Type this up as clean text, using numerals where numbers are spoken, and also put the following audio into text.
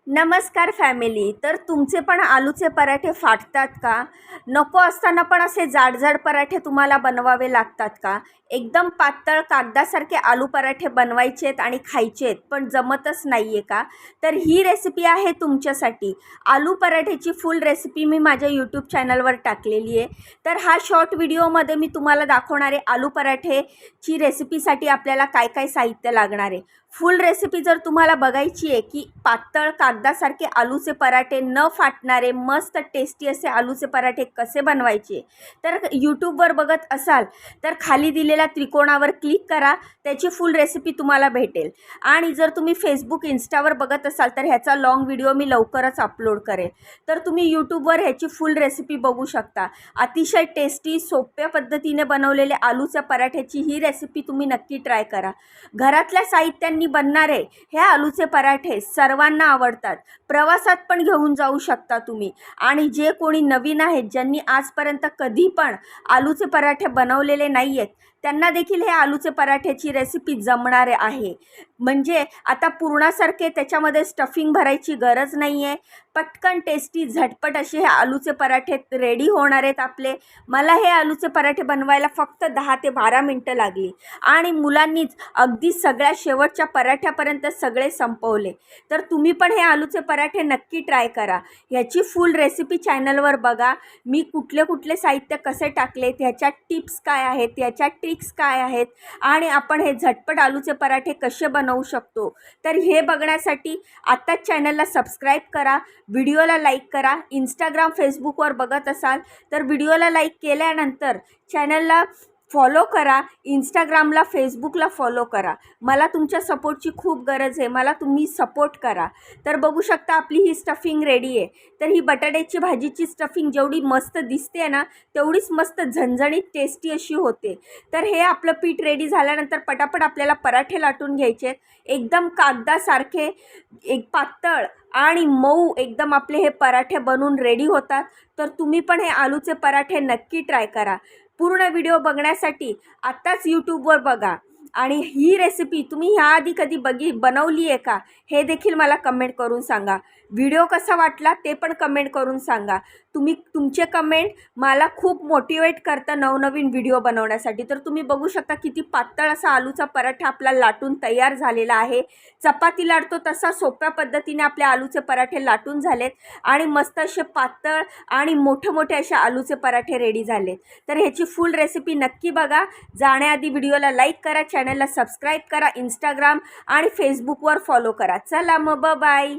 नमस्कार फॅमिली. तर तुमचे पण आलूचे पराठे फाटतात का? नको असताना पण असे जाड पराठे तुम्हाला बनवावे लागतात का? एकदम पातळ कागदासारखे आलू पराठे बनवायचे आहेत आणि खायचे आहेत पण जमतच नाही आहे का? तर ही रेसिपी आहे तुमच्यासाठी. आलू पराठेची फुल रेसिपी मी माझ्या यूट्यूब चॅनलवर टाकलेली आहे. तर हा शॉर्ट व्हिडिओमध्ये मी तुम्हाला दाखवणारे आलू पराठेची रेसिपीसाठी आपल्याला काय काय साहित्य लागणार आहे. फुल रेसिपी जर तुम्हाला बघायची आहे की पातळ कागदासारखे आलूचे पराठे न फाटणारे मस्त टेस्टी असे आलूचे पराठे कसे बनवायचे, तर यूट्यूबवर बघत असाल तर खाली दिलेल्या त्रिकोणावर क्लिक करा. त्याची फुल रेसिपी तुम्हाला भेटेल. आणि जर तुम्ही फेसबुक इंस्टावर बघत असाल तर ह्याचा लॉंग व्हिडिओ मी लवकरच अपलोड करेल. तर तुम्ही यूट्यूबवर ह्याची फुल रेसिपी बघू शकता. अतिशय टेस्टी सोप्या पद्धतीने बनवलेले आलूच्या पराठ्याची ही रेसिपी तुम्ही नक्की ट्राय करा. घरातल्या साहित्यांनी बनणारे हे आलूचे पराठे सर्वांना आवडतात. प्रवासात पण घेऊन जाऊ शकता तुम्ही. आणि जे कोणी नवीन आहेत ज्यांनी आजपर्यंत कधी पण आलूचे पराठे बनवलेले नाही आहेत त्यांना देखील हे आलूचे पराठ्याची रेसिपी जमणार आहे. म्हणजे आता पुरणासारखे त्याच्यामध्ये स्टफिंग भरायची गरज नाही आहे. पटकन टेस्टी झटपट असे हे आलूचे पराठे रेडी होणार आहेत आपले. मला हे आलूचे पराठे बनवायला फक्त 10 ते 12 मिनटं लागली आणि मुलांनीच अगदी सगळ्या शेवटच्या पराठ्यापर्यंत सगळे संपवले. तर तुम्ही पण हे आलूचे पराठे नक्की ट्राय करा. ह्याची फुल रेसिपी चॅनलवर बघा. मी कुठले साहित्य कसे टाकलेत, ह्याच्या टिप्स काय आहेत, ह्याच्या ट्रिक्स काय आहेत आणि आपण हे झटपट आलूचे पराठे कसे बनवू शकतो. तर हे बघण्यासाठी आत्ताच चॅनलला सबस्क्राईब करा, व्हिडिओला लाईक करा. इंस्टाग्राम फेसबुकवर बघत असाल तर व्हिडिओला लाईक केल्यानंतर चॅनलला फॉलो करा. इंस्टाग्रामला फेसबुकला फॉलो करा. मला तुमच्या सपोर्टची खूप गरज आहे. मला तुम्ही सपोर्ट करा. तर बघू शकता आपली ही स्टफिंग रेडी आहे. तर ही बटाट्याची भाजीची स्टफिंग जेवढी मस्त दिसते ना तेवढीच मस्त झणझणीत टेस्टी अशी होते. तर हे आपलं पीठ रेडी झाल्यानंतर पटापट आपल्याला पराठे लाटून घ्यायचे. एकदम कागदासारखे एक पातळ आणि मऊ एकदम आपले हे पराठे बनून रेडी होतात. तर तुम्ही पण हे आलूचे पराठे नक्की ट्राय करा. पूर्ण व्हिडिओ बघण्यासाठी आत्ताच यूट्यूबवर बघा. आणि ही रेसिपी तुम्ही ह्याआधी कधी बनवली आहे का हे देखील मला कमेंट करून सांगा. व्हिडिओ कसा वाटला ते पण कमेंट करून सांगा. तुमचे कमेंट मला खूप मोटिवेट करतं नवनवीन व्हिडिओ बनवण्यासाठी. तर तुम्ही बघू शकता किती पातळ असा आलूचा पराठा आपला लाटून तयार झालेला आहे. चपाती लाटतो तसा सोप्या पद्धतीने आपले आलूचे पराठे लाटून झालेत आणि मस्त असे पातळ आणि मोठे असे आलूचे पराठे रेडी झालेत. तर ह्याची फुल रेसिपी नक्की बघा. जाण्याआधी व्हिडिओला लाईक करा, चॅनलला सबस्क्राईब करा, इंस्टाग्राम आणि फेसबुकवर फॉलो करा. चला मग बाय.